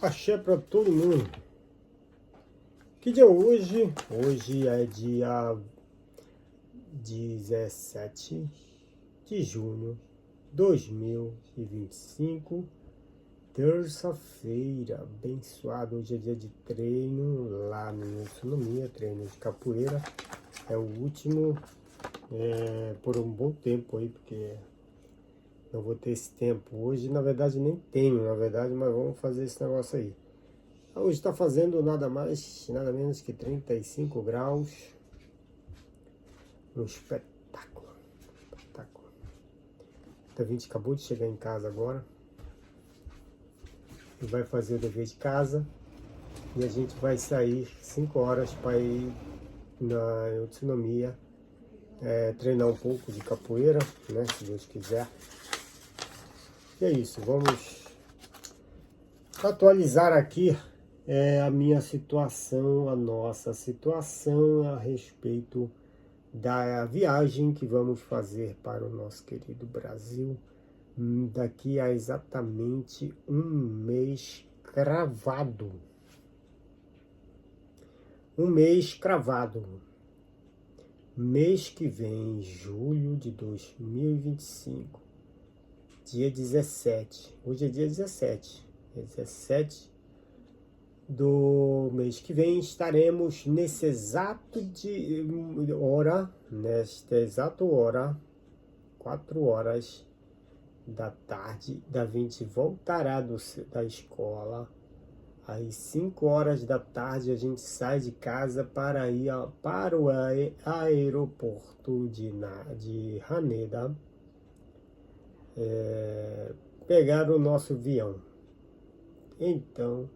Axé para todo mundo. Que dia é hoje? Hoje é dia 17 de junho de 2025, terça-feira, abençoado. Hoje é dia de treino lá no Utsunomiya, treino de capoeira. É o último por um bom tempo aí, porque não vou ter esse tempo. Hoje, na verdade, nem tenho, na verdade, mas vamos fazer esse negócio aí. Hoje está fazendo nada mais, nada menos que 35 graus. Um espetáculo. A Vinci acabou de chegar em casa agora. E vai fazer o dever de casa. E a gente vai sair 5 horas para ir na Utsunomiya. Treinar um pouco de capoeira, né? Se Deus quiser. E é isso, vamos atualizar aqui a minha situação, a nossa situação a respeito da viagem que vamos fazer para o nosso querido Brasil daqui a exatamente um mês cravado. Um mês cravado. Mês que vem, julho de 2025, dia 17. Hoje é dia 17. Dia 17 do mês que vem estaremos nesta exata hora, 4 horas da tarde. Da Vinci voltará da escola. Às 5 horas da tarde a gente sai de casa para ir para o aeroporto de Haneda, pegar o nosso avião. Então,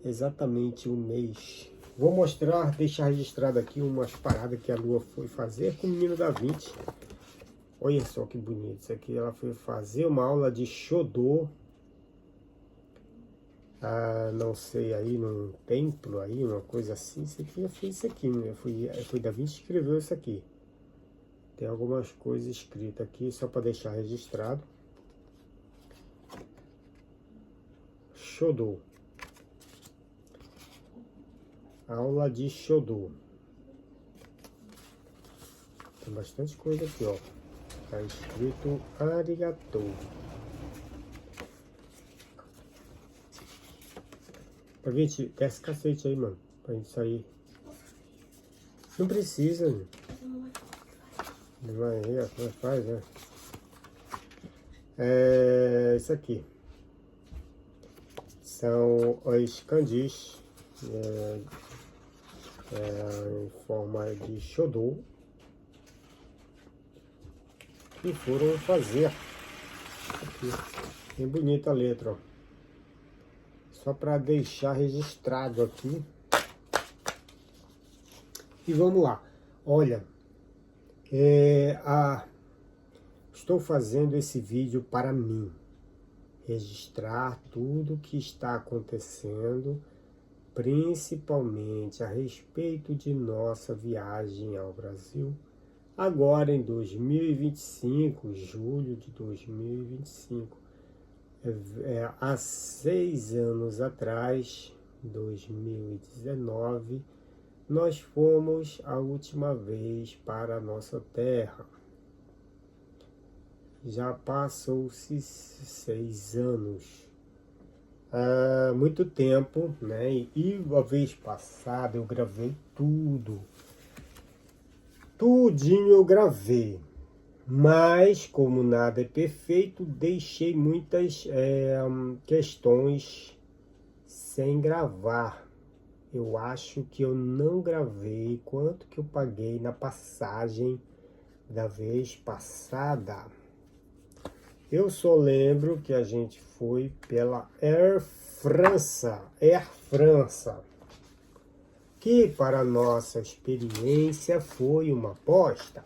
exatamente um mês. Vou mostrar, deixar registrado aqui umas paradas que a Lua foi fazer com o menino da Vinci. Olha só que bonito isso aqui. Ela foi fazer uma aula de Shodô. Não sei, aí num templo, aí uma coisa assim. Isso aqui eu fiz isso aqui, né? Foi da Vinci que escreveu isso aqui. Tem algumas coisas escritas aqui, só para deixar registrado. Shodô. Aula de Shodô. Tem bastante coisa aqui, ó. Tá escrito arigatou. Pra gente, desce cacete aí, mano. Pra gente sair. Não precisa, né? Não vai aí, ó. Como faz, né? Isso aqui. São os kanjis. Em forma de Shodô. Que foram fazer. Aqui. Bem bonita a letra, ó. Só para deixar registrado aqui. E vamos lá. Olha, estou fazendo esse vídeo para mim. Registrar tudo o que está acontecendo, principalmente a respeito de nossa viagem ao Brasil. Agora em 2025, julho de 2025. Há 6 anos atrás, 2019, nós fomos a última vez para a nossa terra. Já passou-se 6 anos. Muito tempo, né? E a vez passada eu gravei tudo. Tudinho eu gravei. Mas, como nada é perfeito, deixei muitas questões sem gravar. Eu acho que eu não gravei quanto que eu paguei na passagem da vez passada. Eu só lembro que a gente foi pela Air France, que para nossa experiência foi uma aposta.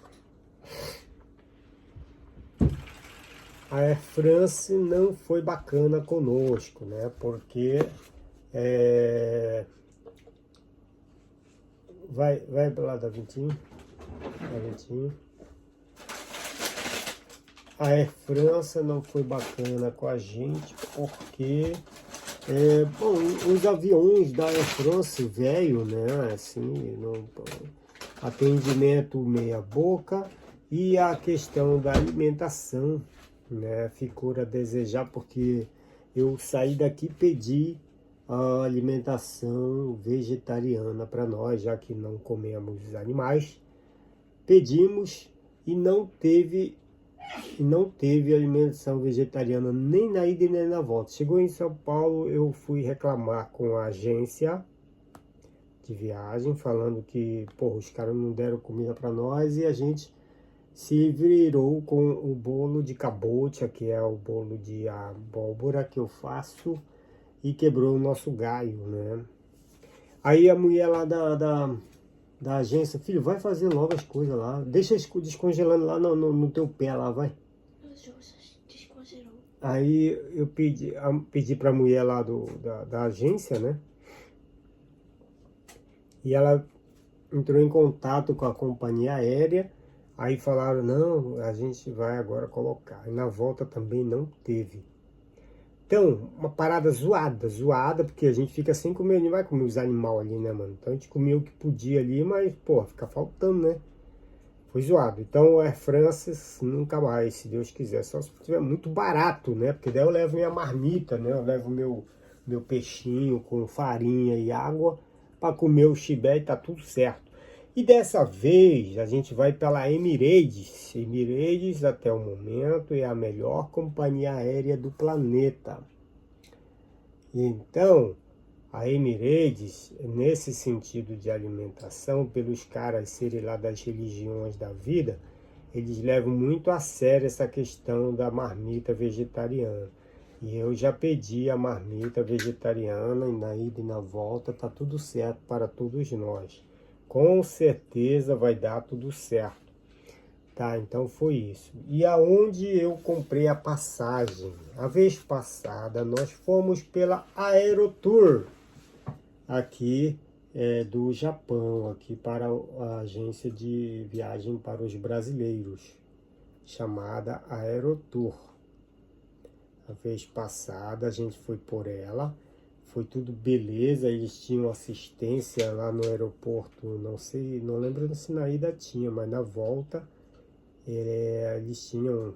A Air France não foi bacana conosco, né? Porque vai para lá da Vintinho. A Air France não foi bacana com a gente porque Bom, os aviões da Air France velho, né? Assim, não, atendimento meia boca e a questão da alimentação, né? Ficou a desejar porque eu saí daqui e pedi a alimentação vegetariana para nós, já que não comemos animais. Pedimos e não teve alimentação vegetariana nem na ida e nem na volta. Chegou em São Paulo, eu fui reclamar com a agência de viagem, falando que, porra, os caras não deram comida para nós e a gente se virou com o bolo de cabotiá, que é o bolo de abóbora que eu faço, e quebrou o nosso galho, né? Aí a mulher lá da agência, filho, vai fazer logo as coisas lá, deixa descongelando lá no teu pé lá, vai. Descongelou. Aí eu pedi pra mulher lá da agência, né? E ela entrou em contato com a companhia aérea. Aí falaram, não, a gente vai agora colocar. E na volta também não teve. Então, uma parada zoada, porque a gente fica sem comer, não vai comer os animais ali, né, mano? Então a gente comia o que podia ali, mas, pô, fica faltando, né? Foi zoado. Então, Air France, nunca mais, se Deus quiser. Só se tiver muito barato, né? Porque daí eu levo minha marmita, né? Eu levo meu peixinho com farinha e água para comer o chibé e tá tudo certo. E dessa vez a gente vai pela Emirates. Emirates, até o momento, é a melhor companhia aérea do planeta. Então, a Emirates, nesse sentido de alimentação, pelos caras serem lá das religiões da vida, eles levam muito a sério essa questão da marmita vegetariana. E eu já pedi a marmita vegetariana, e na ida e na volta tá tudo certo para todos nós. Com certeza vai dar tudo certo. Tá, então foi isso. E aonde eu comprei a passagem? A vez passada nós fomos pela Aerotour, aqui do Japão, aqui para a agência de viagem para os brasileiros, chamada Aerotour. A vez passada a gente foi por ela, foi tudo beleza, eles tinham assistência lá no aeroporto, não sei, não lembro se na ida tinha, mas na volta eles tinham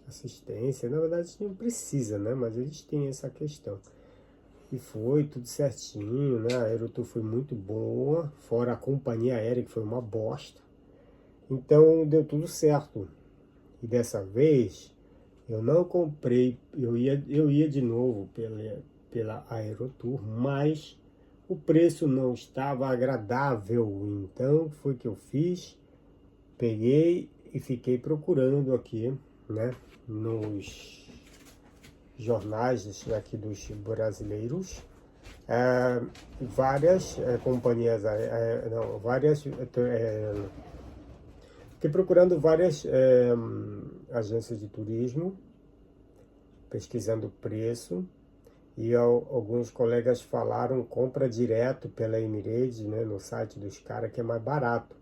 assistência, na verdade não precisa, né, mas eles têm essa questão. E foi tudo certinho, né, a Aerotour foi muito boa, fora a companhia aérea que foi uma bosta, então deu tudo certo. E dessa vez eu não comprei, eu ia de novo pela Aerotour, mas o preço não estava agradável. Então foi o que eu fiz, peguei e fiquei procurando aqui, né, nos jornais aqui dos brasileiros, várias companhias, não, várias, fiquei procurando várias agências de turismo, pesquisando o preço, e alguns colegas falaram compra direto pela Emirates, né, no site dos caras, que é mais barato.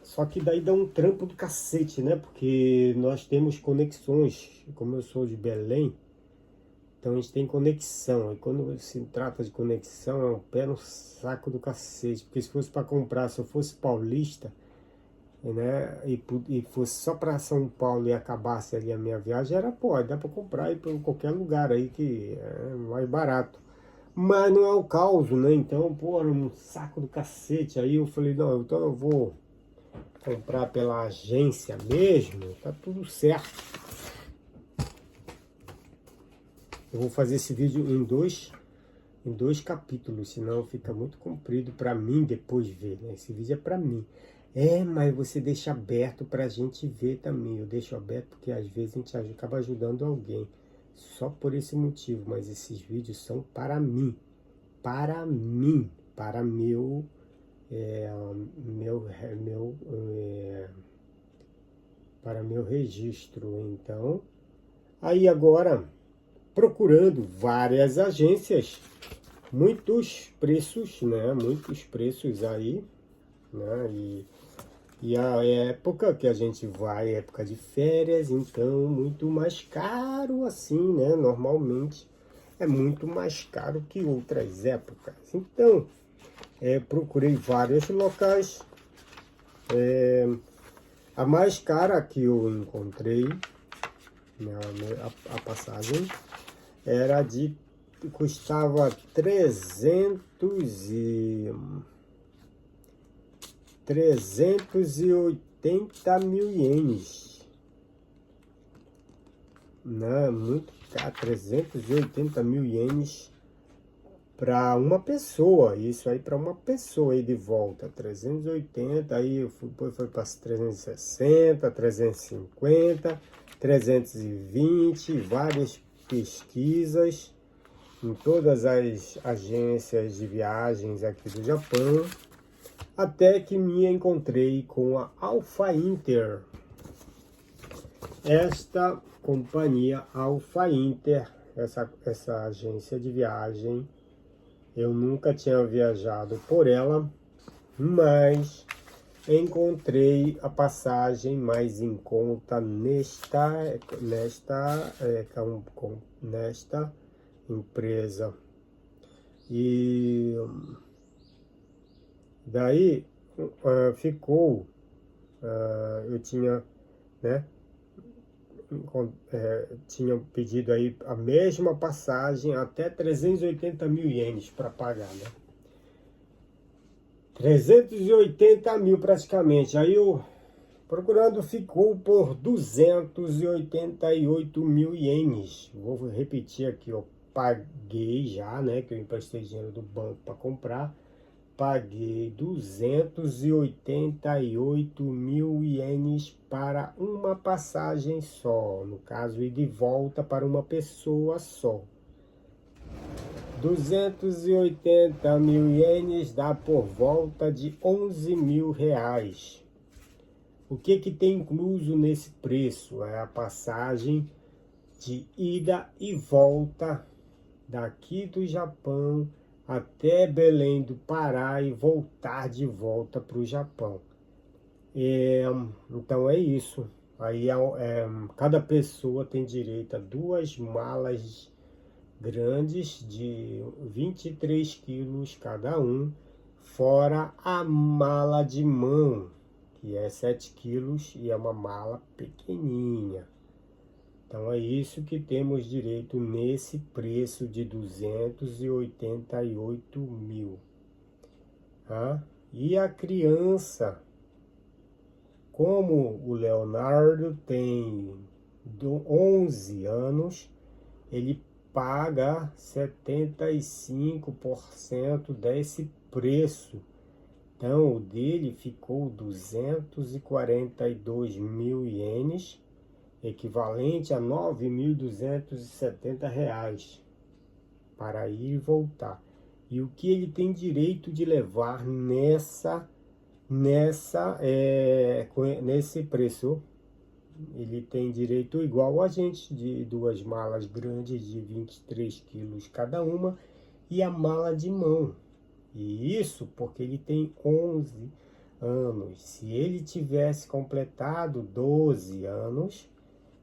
Só que daí dá um trampo do cacete, né? Porque nós temos conexões, como eu sou de Belém, então a gente tem conexão. E quando se trata de conexão, é um pé no saco do cacete. Porque se fosse para comprar, se eu fosse paulista, né, e fosse só para São Paulo e acabasse ali a minha viagem, dá para comprar e para qualquer lugar aí que é mais barato. Mas não é o caso, né? Então, pô, era um saco do cacete. Aí eu falei, não, então eu vou comprar pela agência mesmo, tá tudo certo. Eu vou fazer esse vídeo em dois capítulos, senão fica muito comprido para mim depois ver, né? Esse vídeo é para mim. Mas você deixa aberto para a gente ver também. Eu deixo aberto porque às vezes a gente acaba ajudando alguém. Só por esse motivo, mas esses vídeos são para mim. Para mim. Para meu registro. Então, aí agora, procurando várias agências, muitos preços, né? Muitos preços aí, né? E a época que a gente vai, época de férias, então muito mais caro assim, né? Normalmente é muito mais caro que outras épocas. Então, procurei vários locais. A mais cara que eu encontrei, né, a passagem, era de custava 380 mil ienes, né? Muito caro, 380 mil ienes para uma pessoa. Isso aí para uma pessoa aí de volta, 380, aí foi para 360, 350, 320, várias pesquisas em todas as agências de viagens aqui do Japão, até que me encontrei com a Alpha Inter. Esta companhia Alpha Inter, essa agência de viagem, eu nunca tinha viajado por ela, mas encontrei a passagem mais em conta nesta empresa. E daí ficou, eu tinha, né, tinha pedido aí a mesma passagem até 380 mil ienes para pagar, né? 380 mil praticamente. Aí eu procurando ficou por 288 mil ienes. Vou repetir aqui, ó. Paguei já, né? Que eu emprestei dinheiro do banco para comprar. Paguei 288 mil ienes para uma passagem só. No caso, ir de volta para uma pessoa só. 280 mil ienes dá por volta de 11 mil reais. O que tem incluso nesse preço? É a passagem de ida e volta daqui do Japão até Belém do Pará e voltar de volta para o Japão. Então é isso. Aí cada pessoa tem direito a 2 malas grandes de 23 quilos cada um, fora a mala de mão, que é 7 quilos e é uma mala pequenininha. Então é isso que temos direito nesse preço de 288 mil. Tá? E a criança, como o Leonardo tem 11 anos, ele paga 75% desse preço. Então, o dele ficou 242 mil ienes, equivalente a 9.270 reais, para ir e voltar. E o que ele tem direito de levar nesse preço? Ele tem direito igual a gente, de 2 malas grandes de 23 quilos cada uma e a mala de mão. E isso porque ele tem 11 anos. Se ele tivesse completado 12 anos,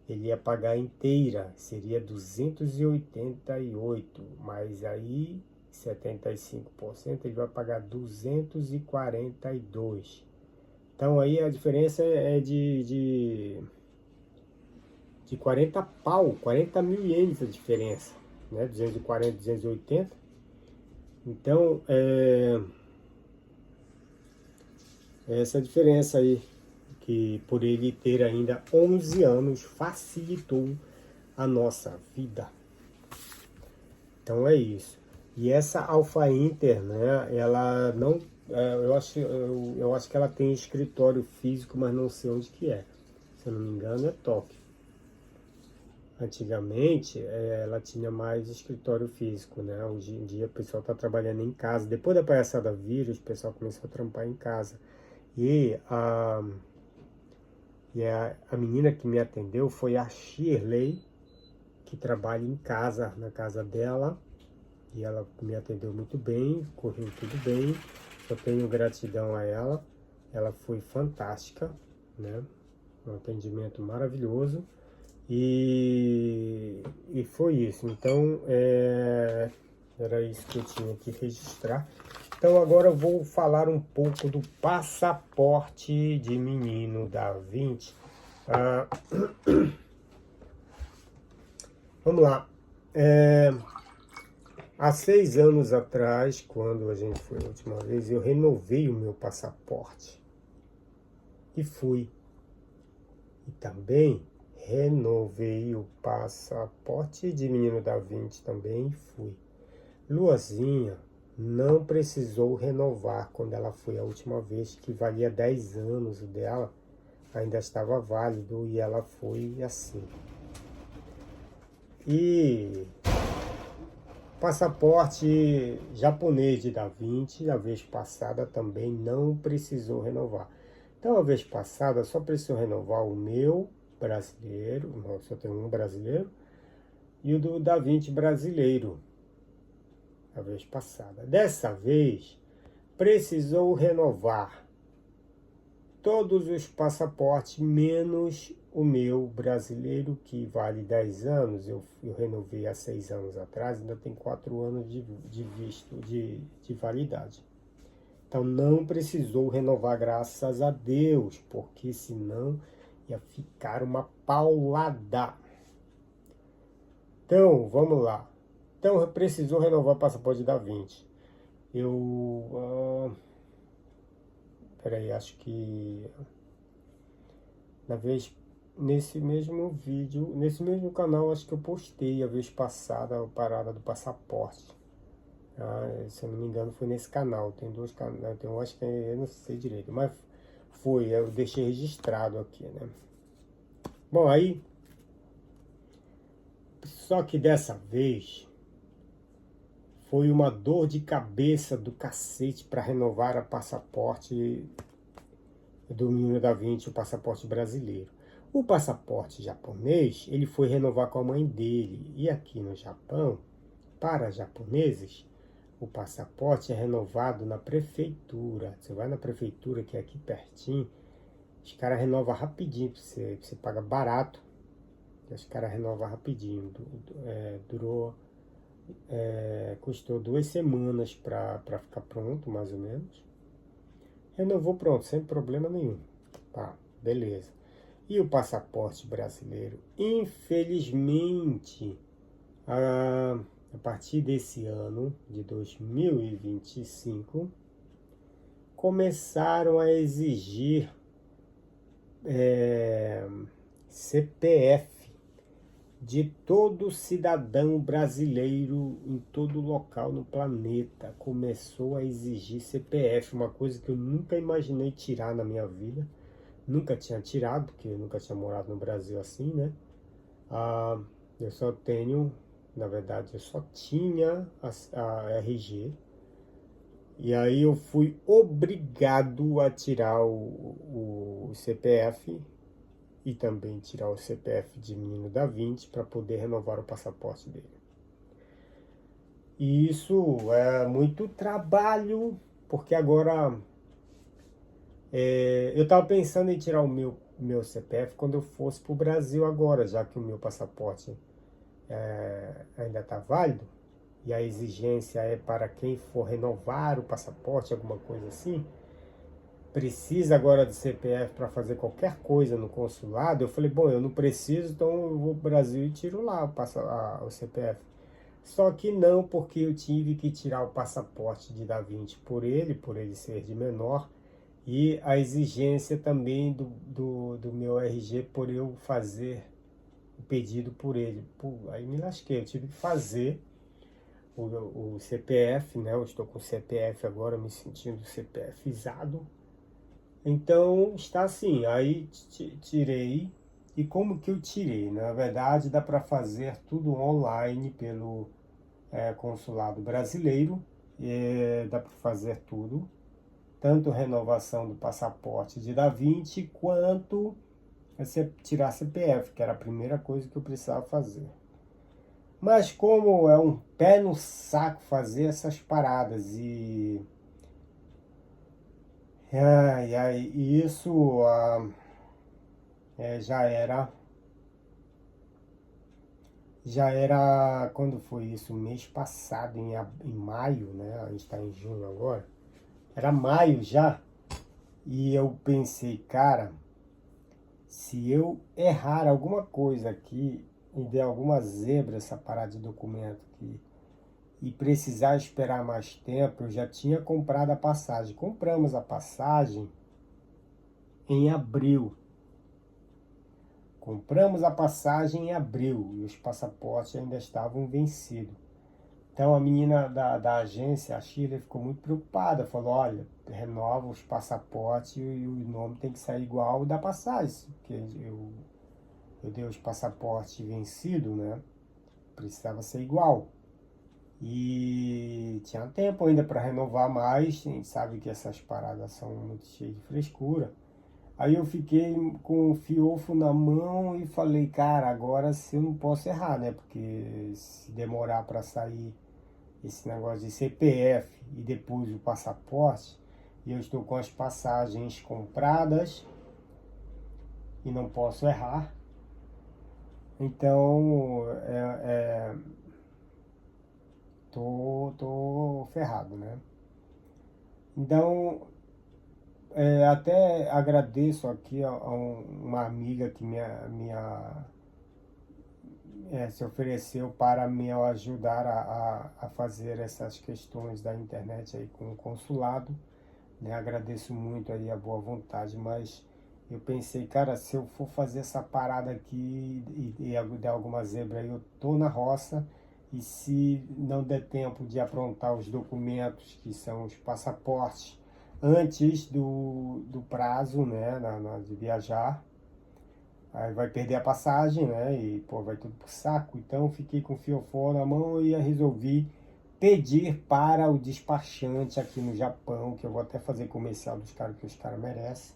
ele ia pagar inteira, seria 288, mas aí 75% ele vai pagar 242. Então aí a diferença é de 40 mil ienes a diferença, né? 240, 280. Então, essa é a diferença aí, que por ele ter ainda 11 anos, facilitou a nossa vida. Então é isso. E essa Alpha Inter, né, ela não, eu acho que ela tem escritório físico, mas não sei onde que é. Se eu não me engano, é Tóquio. Antigamente, ela tinha mais escritório físico, né? Hoje em dia o pessoal está trabalhando em casa. Depois da palhaçada vírus, o pessoal começou a trampar em casa. E a menina que me atendeu foi a Shirley, que trabalha em casa, na casa dela. E ela me atendeu muito bem, correu tudo bem. Eu tenho gratidão a ela. ela foi fantástica, né? Um atendimento maravilhoso. E foi isso. Então, era isso que eu tinha que registrar. Então, agora eu vou falar um pouco do passaporte de menino da 20. Vamos lá. Há 6 anos atrás, quando a gente foi a última vez, eu renovei o meu passaporte. E fui. E também renovei o passaporte de menino da 20 também e fui. Luazinha não precisou renovar quando ela foi a última vez, que valia 10 anos o dela, ainda estava válido e ela foi assim. E passaporte japonês de Da Vinci, a vez passada também não precisou renovar. Então, a vez passada só precisou renovar o meu brasileiro, só tem um brasileiro, e o do Da Vinci brasileiro, a vez passada. Dessa vez, precisou renovar todos os passaportes, menos o meu brasileiro, que vale 10 anos, eu renovei há 6 anos atrás, ainda tem 4 anos de visto, de validade. Então não precisou renovar, graças a Deus, porque senão ia ficar uma paulada. Então, vamos lá. Então, precisou renovar o passaporte da 20. Peraí, acho que nesse mesmo vídeo, nesse mesmo canal, acho que eu postei a vez passada a parada do passaporte. Se eu não me engano, foi nesse canal. Tem 2 canais, acho que eu não sei direito, mas eu deixei registrado aqui, né? Bom, aí, só que dessa vez foi uma dor de cabeça do cacete para renovar o passaporte do menino da 20, o passaporte brasileiro. O passaporte japonês, ele foi renovar com a mãe dele. E aqui no Japão, para japoneses, o passaporte é renovado na prefeitura. Você vai na prefeitura, que é aqui pertinho, os caras renovam rapidinho para você paga barato. Os caras renovam rapidinho. Custou 2 semanas para ficar pronto, mais ou menos. Renovou pronto, sem problema nenhum. Tá, beleza. E o passaporte brasileiro? Infelizmente, a partir desse ano, de 2025, começaram a exigir CPF de todo cidadão brasileiro em todo local no planeta. Começou a exigir CPF, uma coisa que eu nunca imaginei tirar na minha vida. Nunca tinha tirado, porque eu nunca tinha morado no Brasil assim, né? Eu só tenho, na verdade, eu só tinha a RG. E aí eu fui obrigado a tirar o CPF e também tirar o CPF de menino da 20 para poder renovar o passaporte dele. E isso é muito trabalho, porque agora eu estava pensando em tirar o meu CPF quando eu fosse para o Brasil agora, já que o meu passaporte ainda está válido, e a exigência é para quem for renovar o passaporte, alguma coisa assim, precisa agora do CPF para fazer qualquer coisa no consulado. Eu falei, bom, eu não preciso, então eu vou para o Brasil e tiro lá o CPF. Só que não, porque eu tive que tirar o passaporte de Da Vinci por ele ser de menor, e a exigência também do meu RG por eu fazer o pedido por ele. Aí me lasquei, eu tive que fazer o CPF, né? Eu estou com o CPF agora, me sentindo CPFizado. Então está assim, aí tirei. E como que eu tirei? Na verdade, dá para fazer tudo online pelo consulado brasileiro. Dá para fazer tudo, tanto renovação do passaporte de Da Vinci, quanto você tirar CPF, que era a primeira coisa que eu precisava fazer. Mas como é um pé no saco fazer essas paradas, e Ai, ai, isso já era. Já era, quando foi isso? Mês passado, em maio, né? A gente está em junho agora. Era maio já. E eu pensei, cara, se eu errar alguma coisa aqui e der alguma zebra essa parada de documento aqui e precisar esperar mais tempo, eu já tinha comprado a passagem. Compramos a passagem em abril. Compramos a passagem em abril e os passaportes ainda estavam vencidos. Então a menina da agência, a Shirley, ficou muito preocupada. Falou, olha, renova os passaportes e o nome tem que sair igual ao da passagem. Porque eu dei os passaportes vencidos, né? Precisava ser igual. E tinha tempo ainda para renovar mais. A gente sabe que essas paradas são muito cheias de frescura. Aí eu fiquei com o fiofo na mão e falei, cara, agora se eu não posso errar, né? Porque se demorar para sair esse negócio de CPF e depois o passaporte, e eu estou com as passagens compradas e não posso errar, então tô ferrado, né? Então até agradeço aqui a uma amiga que se ofereceu para me ajudar a fazer essas questões da internet aí com o consulado, né? Agradeço muito aí a boa vontade, mas eu pensei, cara, se eu for fazer essa parada aqui e der alguma zebra aí, eu tô na roça e se não der tempo de aprontar os documentos, que são os passaportes, antes do prazo, né, de viajar, aí vai perder a passagem, né? E pô, vai tudo pro saco. Então fiquei com o fiofó na mão e resolvi pedir para o despachante aqui no Japão, que eu vou até fazer comercial dos caras que os caras merecem.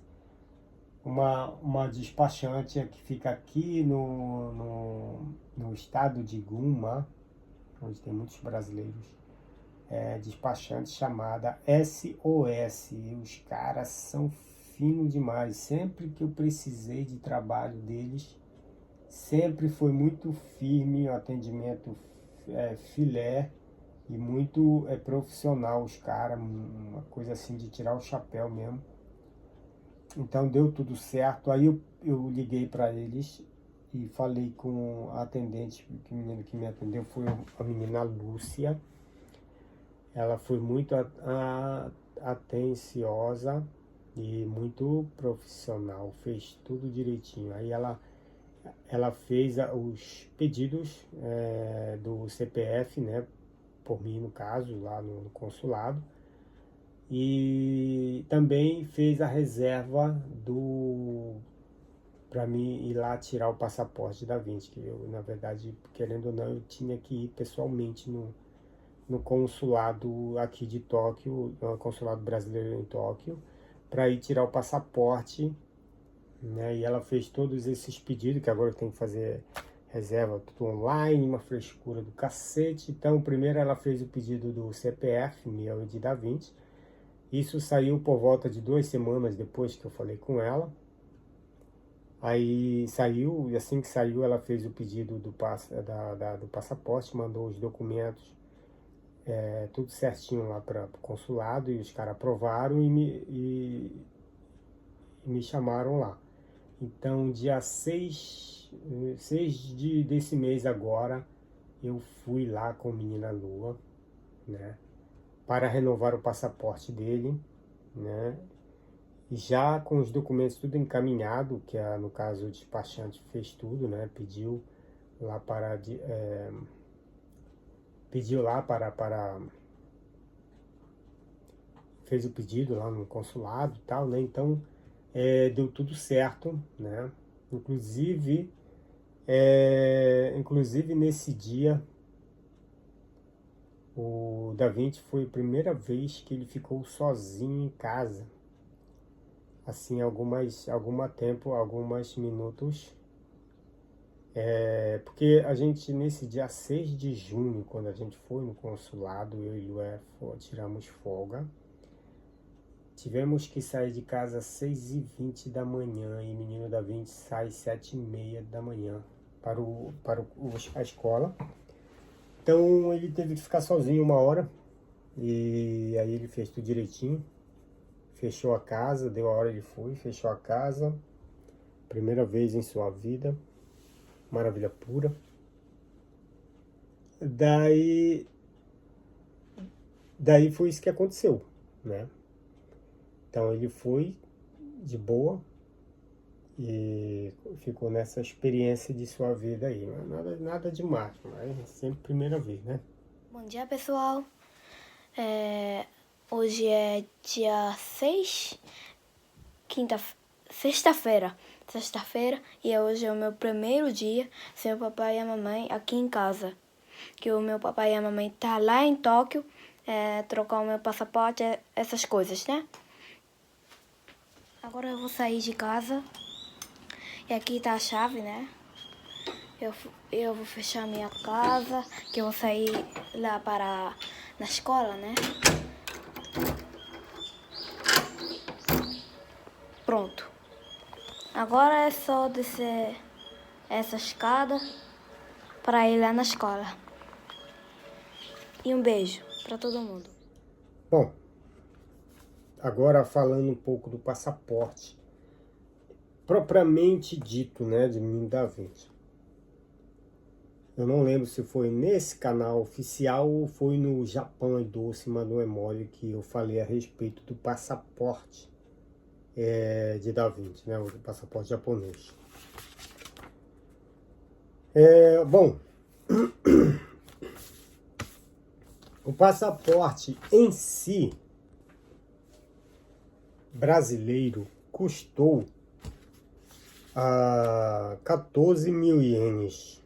Uma despachante que fica aqui no estado de Gunma, onde tem muitos brasileiros, despachante chamada SOS. E os caras são finos demais. Sempre que eu precisei de trabalho deles, sempre foi muito firme o atendimento, filé, e muito profissional os caras, uma coisa assim de tirar o chapéu mesmo. Então deu tudo certo. Aí eu liguei para eles e falei com a atendente, que a menina que me atendeu foi a menina Lúcia. Ela foi muito atenciosa e muito profissional, fez tudo direitinho. Aí ela fez os pedidos do CPF, né, por mim no caso, lá no consulado, e também fez a reserva para mim ir lá tirar o passaporte da Vinci, que eu, na verdade, querendo ou não, eu tinha que ir pessoalmente no consulado aqui de Tóquio, no consulado brasileiro em Tóquio, para ir tirar o passaporte, né? E ela fez todos esses pedidos, que agora tem que fazer reserva tudo online, uma frescura do cacete. Então, primeiro ela fez o pedido do CPF, meu e de Da Vinci. Isso saiu por volta de 2 semanas depois que eu falei com ela. Aí saiu, e assim que saiu, ela fez o pedido do passaporte, mandou os documentos, tudo certinho lá para o consulado, e os caras aprovaram e me chamaram lá. Então, dia 6 desse mês agora, eu fui lá com o Menina Lua, né, para renovar o passaporte dele, né, e já com os documentos tudo encaminhado, que no caso o despachante fez tudo, né, lá para, pediu lá fez o pedido lá no consulado e tal, né, então deu tudo certo, né, inclusive nesse dia, o Da Vinci foi a primeira vez que ele ficou sozinho em casa. Assim, alguns minutos. Porque a gente, nesse dia 6 de junho, quando a gente foi no consulado, eu e o Lué tiramos folga. tivemos que sair de casa às 6h20 da manhã e o menino da 20 sai às 7h30 da manhã para a escola. Então ele teve que ficar sozinho uma hora e aí ele fez tudo direitinho, fechou a casa, deu a hora, ele foi, fechou a casa, primeira vez em sua vida, maravilha pura. Daí foi isso que aconteceu, né? Então ele foi de boa e ficou nessa experiência de sua vida aí. Nada demais, mas é sempre primeira vez, né? Bom dia, pessoal. Hoje é dia 6, sexta-feira. E hoje é o meu primeiro dia sem o papai e a mamãe aqui em casa. Que o meu papai e a mamãe tá lá em Tóquio, trocar o meu passaporte, essas coisas, né? Agora eu vou sair de casa. E aqui tá a chave, né? Eu vou fechar minha casa, que eu vou sair lá na escola, né? Pronto. Agora é só descer essa escada para ir lá na escola. E um beijo para todo mundo. Bom, agora falando um pouco do passaporte, propriamente dito, né, de menino da 20. Eu não lembro se foi nesse canal oficial ou foi no Japão é Doce, mas não é mole, que eu falei a respeito do passaporte de Da Vinci, né, o passaporte japonês. Bom, o passaporte em si brasileiro custou 14 mil ienes.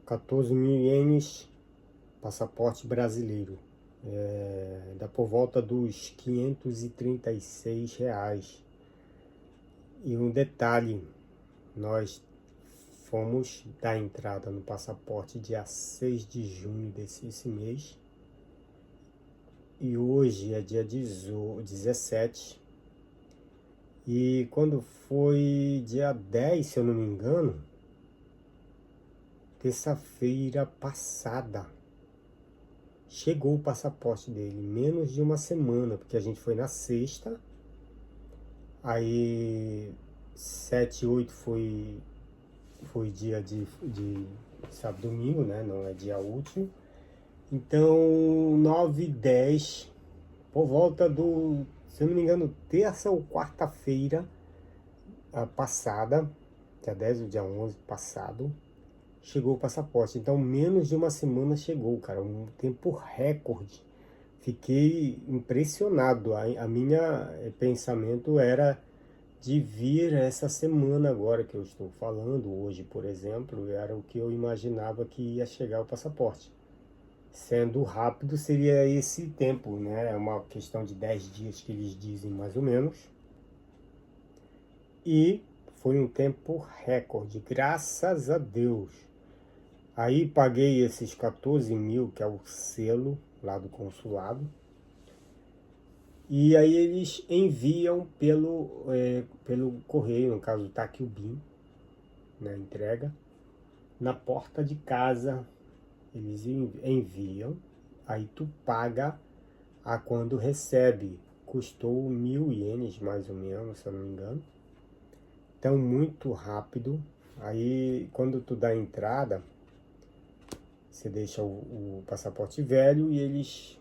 14 mil ienes, passaporte brasileiro. Dá por volta dos R$ 536. E um detalhe, nós fomos dar entrada no passaporte dia 6 de junho desse mês. E hoje é dia 17. E quando foi dia 10, se eu não me engano, terça-feira passada, chegou o passaporte dele, menos de uma semana, porque a gente foi na sexta, aí 7, 8 foi dia de sábado, domingo, né? Não é dia útil. Então 9, 10, por volta do, se eu não me engano, terça ou quarta-feira passada, dia 10 ou dia 11 passado, chegou o passaporte. Então menos de uma semana chegou, cara, um tempo recorde. Fiquei impressionado. A minha pensamento era de vir essa semana agora que eu estou falando, hoje, por exemplo, era o que eu imaginava que ia chegar o passaporte. Sendo rápido, seria esse tempo, né? É uma questão de 10 dias que eles dizem, mais ou menos. E foi um tempo recorde, graças a Deus. Aí paguei esses 14 mil, que é o selo lá do consulado. E aí eles enviam pelo correio, no caso tá aqui o BIM, na entrega, na porta de casa. Eles enviam, aí tu paga a quando recebe. Custou 1.000 ienes, mais ou menos, se eu não me engano. Então, muito rápido. Aí, quando tu dá a entrada, você deixa o passaporte velho e eles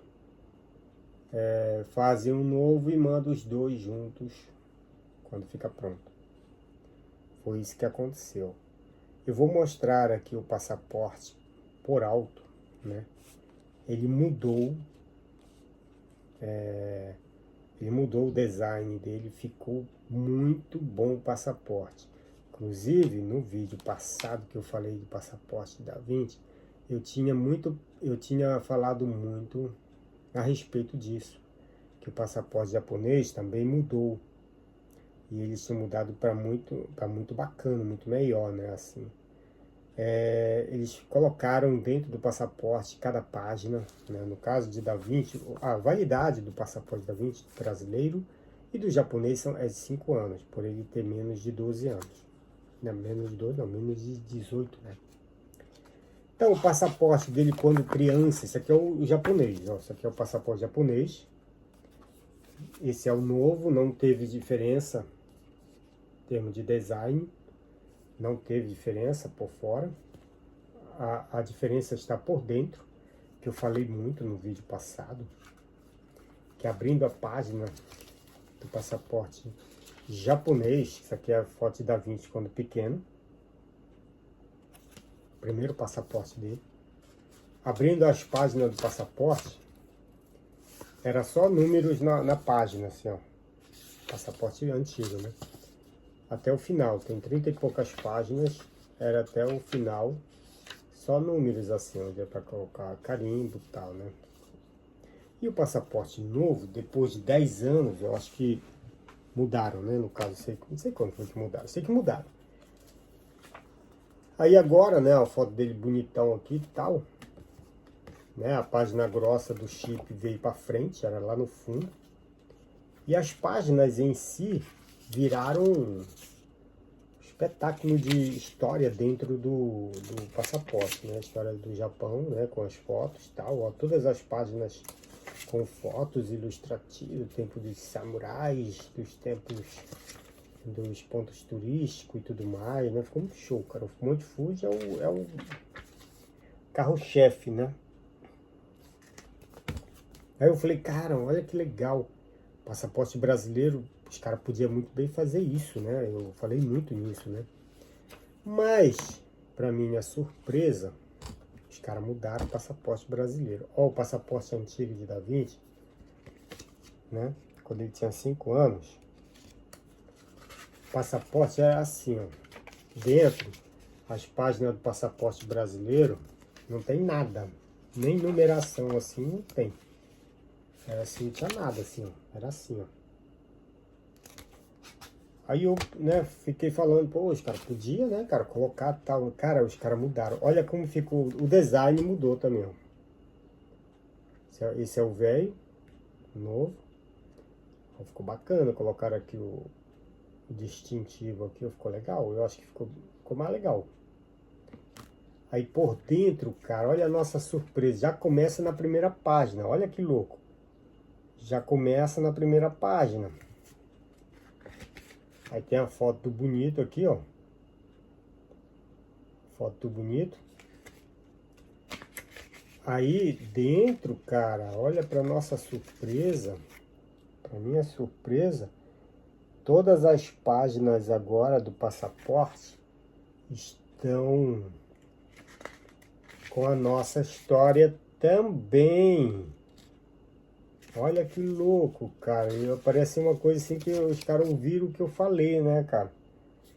fazem um novo e mandam os dois juntos quando fica pronto. Foi isso que aconteceu. Eu vou mostrar aqui o passaporte por alto, né? Ele mudou o design dele, ficou muito bom o passaporte. Inclusive, no vídeo passado que eu falei do passaporte da Vinci, eu tinha falado muito a respeito disso, que o passaporte japonês também mudou. E eles tinham mudado para muito bacana, muito melhor, né? Assim. eles colocaram dentro do passaporte cada página, né? No caso de Da Vinci, a validade do passaporte Da Vinci brasileiro e do japonês é de 5 anos, por ele ter menos de 12 anos. Não, menos de 12, não, menos de 18, né? Então, o passaporte dele quando criança, esse aqui é o japonês, ó, esse aqui é o passaporte japonês. Esse é o novo, não teve diferença em termos de design, não teve diferença por fora. A diferença está por dentro, que eu falei muito no vídeo passado, que abrindo a página do passaporte japonês, isso aqui é a foto de Da Vinci quando pequeno, primeiro passaporte dele. Abrindo as páginas do passaporte, era só números na página, assim, ó. Passaporte antigo, né? Até o final, tem 30 e poucas páginas, era até o final, só números assim, onde é para colocar carimbo e tal, né? E o passaporte novo, depois de 10 anos, eu acho que mudaram, né? No caso, não sei quando foi que mudaram, sei que mudaram. Aí agora, né, a foto dele bonitão aqui e tal, né? A página grossa do chip veio para frente, era lá no fundo. E as páginas em si viraram um espetáculo de história dentro do passaporte, né? A história do Japão, né? Com as fotos e tal, ó, todas as páginas com fotos ilustrativas, do tempo dos samurais, dos tempos dos pontos turísticos e tudo mais, né? Ficou muito show, cara. O Monte Fuji é o carro-chefe, né? Aí eu falei, cara, olha que legal. Passaporte brasileiro, os caras podiam muito bem fazer isso, né? Eu falei muito nisso, né? Mas, para minha surpresa, os caras mudaram o passaporte brasileiro. Ó, o passaporte antigo de Da Vinci, né? Quando ele tinha 5 anos. O passaporte era assim, ó. Dentro, as páginas do passaporte brasileiro, não tem nada. Nem numeração assim, não tem. Era assim, não tinha nada assim, ó. Era assim, ó. Aí eu, né, fiquei falando, pô, os caras podiam, né, cara, colocar tal. Cara, os caras mudaram. Olha como ficou, o design mudou também, ó. Esse é o velho, novo. Ficou bacana, colocaram aqui o distintivo aqui, ficou legal. Eu acho que ficou mais legal. Aí por dentro, cara, olha a nossa surpresa. Já começa na primeira página, olha que louco. Já começa na primeira página. Aí tem a foto do bonito aqui, ó. Foto do bonito. Aí dentro, cara, olha para nossa surpresa. Para minha surpresa, todas as páginas agora do passaporte estão com a nossa história também. Olha que louco, cara. E parece uma coisa assim que os caras ouviram o que eu falei, né, cara?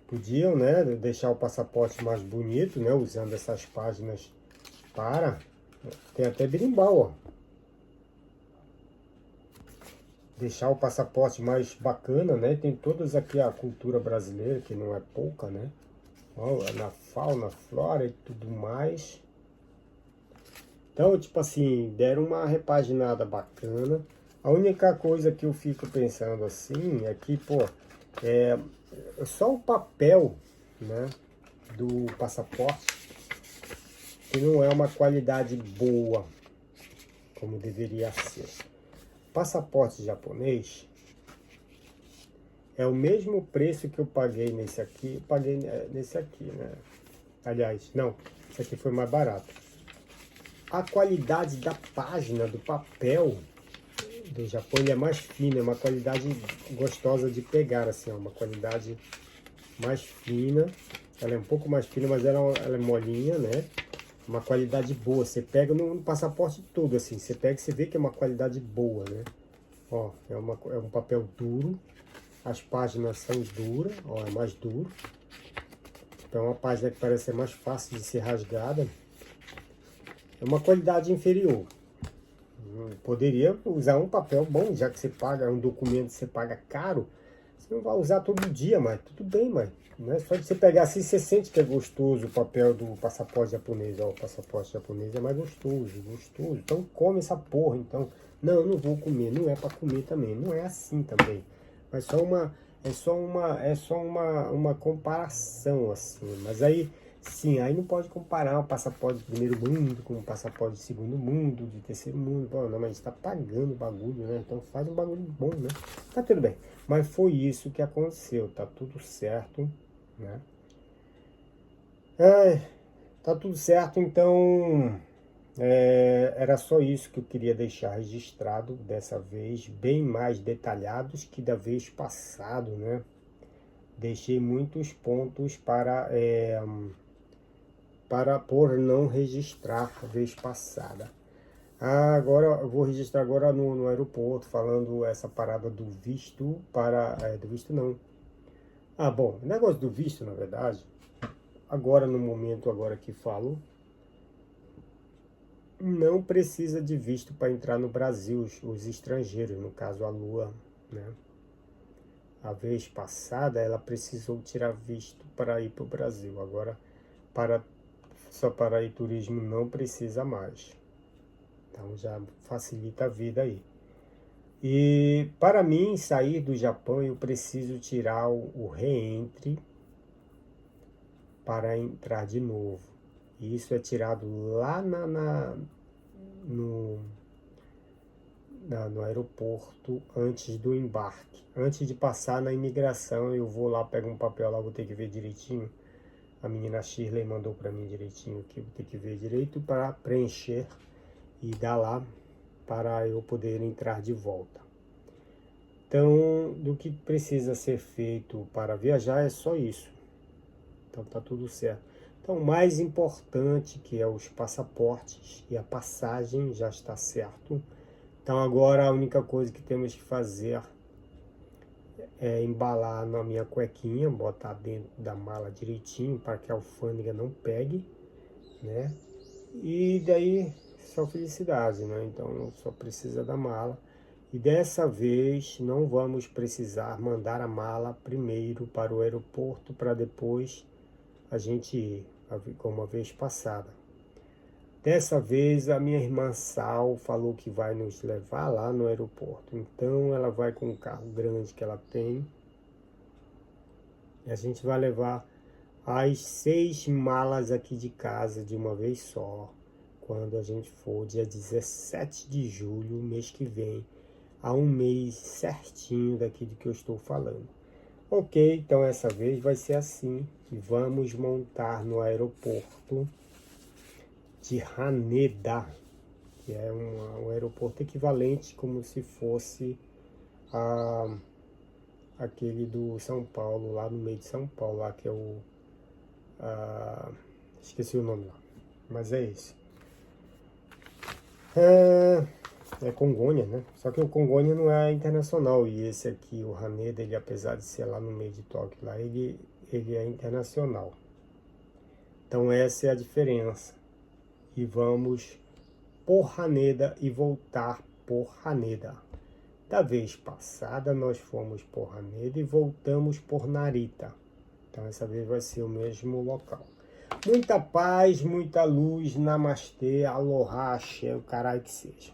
Podiam, né, deixar o passaporte mais bonito, né, usando essas páginas para... Tem até berimbau, ó. Deixar o passaporte mais bacana, né? Tem todas aqui a cultura brasileira, que não é pouca, né? Ó, na fauna, flora e tudo mais. Então, tipo assim, deram uma repaginada bacana. A única coisa que eu fico pensando assim é que, pô, só o papel, né, do passaporte, que não é uma qualidade boa, como deveria ser. Passaporte japonês é o mesmo preço que eu paguei nesse aqui, eu paguei nesse aqui, né? Aliás, não, esse aqui foi mais barato. A qualidade da página, do papel do Japão, ele é mais fino, é uma qualidade gostosa de pegar, assim, ó, uma qualidade mais fina. Ela é um pouco mais fina, mas ela é molinha, né? Uma qualidade boa. Você pega no passaporte todo, assim, você pega e você vê que é uma qualidade boa, né? Ó, é um papel duro. As páginas são duras, ó, é mais duro. Então é uma página que parece ser mais fácil de ser rasgada. É uma qualidade inferior. Poderia usar um papel bom, já que você paga um documento, você paga caro. Você Você não vai usar todo dia, mas tudo bem, mas não é só de você pegar assim, você sente que é gostoso o papel do passaporte japonês. Ó, o passaporte japonês é mais gostoso, gostoso. Então come essa porra, então. Não, eu não vou comer, não é para comer também. Não é assim também. Mas é só uma comparação assim. Mas aí, sim, aí não pode comparar o passaporte de primeiro mundo com o passaporte de segundo mundo, de terceiro mundo. Pô, não, mas a gente tá pagando o bagulho, né? Então faz um bagulho bom, né? Tá tudo bem. Mas foi isso que aconteceu, tá tudo certo, né? É, tá tudo certo, então era só isso que eu queria deixar registrado dessa vez, bem mais detalhados que da vez passado, né? Deixei muitos pontos para por não registrar a vez passada. Agora eu vou registrar agora no aeroporto, falando essa parada do visto do visto não. Ah, bom, o negócio do visto, na verdade, agora no momento agora que falo, não precisa de visto para entrar no Brasil, os estrangeiros, no caso a Lua, né? A vez passada ela precisou tirar visto para ir para o Brasil, agora só para ir turismo não precisa mais. Então já facilita a vida aí. E para mim sair do Japão eu preciso tirar o reentre para entrar de novo. E isso é tirado lá no, no aeroporto antes do embarque. Antes de passar na imigração, eu vou lá, pego um papel lá, vou ter que ver direitinho. A menina Shirley mandou para mim direitinho que eu vou ter que ver direito para preencher e dar lá para eu poder entrar de volta. Então, do que precisa ser feito para viajar é só isso. Então tá tudo certo. Então, o mais importante que é os passaportes e a passagem já está certo. Então agora a única coisa que temos que fazer é embalar na minha cuequinha, botar dentro da mala direitinho para que a alfândega não pegue, né? E daí só felicidade, né? Então só precisa da mala. E dessa vez não vamos precisar mandar a mala primeiro para o aeroporto para depois a gente ir, como a vez passada. Dessa vez a minha irmã Sal falou que vai nos levar lá no aeroporto. Então ela vai com um carro grande que ela tem. E a gente vai levar as 6 malas aqui de casa de uma vez só. Quando a gente for dia 17 de julho, mês que vem. A um mês certinho daqui do que eu estou falando. Ok, então essa vez vai ser assim. Vamos montar no aeroporto de Haneda, que é um aeroporto equivalente como se fosse aquele do São Paulo, lá no meio de São Paulo, lá que é esqueci o nome lá, mas é esse. É Congonha, né? Só que o Congonha não é internacional, e esse aqui, o Haneda, ele apesar de ser lá no meio de Tóquio, lá, ele é internacional. Então essa é a diferença. E vamos por Haneda e voltar por Haneda. Da vez passada nós fomos por Haneda e voltamos por Narita. Então essa vez vai ser o mesmo local. Muita paz, muita luz, namastê, aloha, axé, o caralho que seja.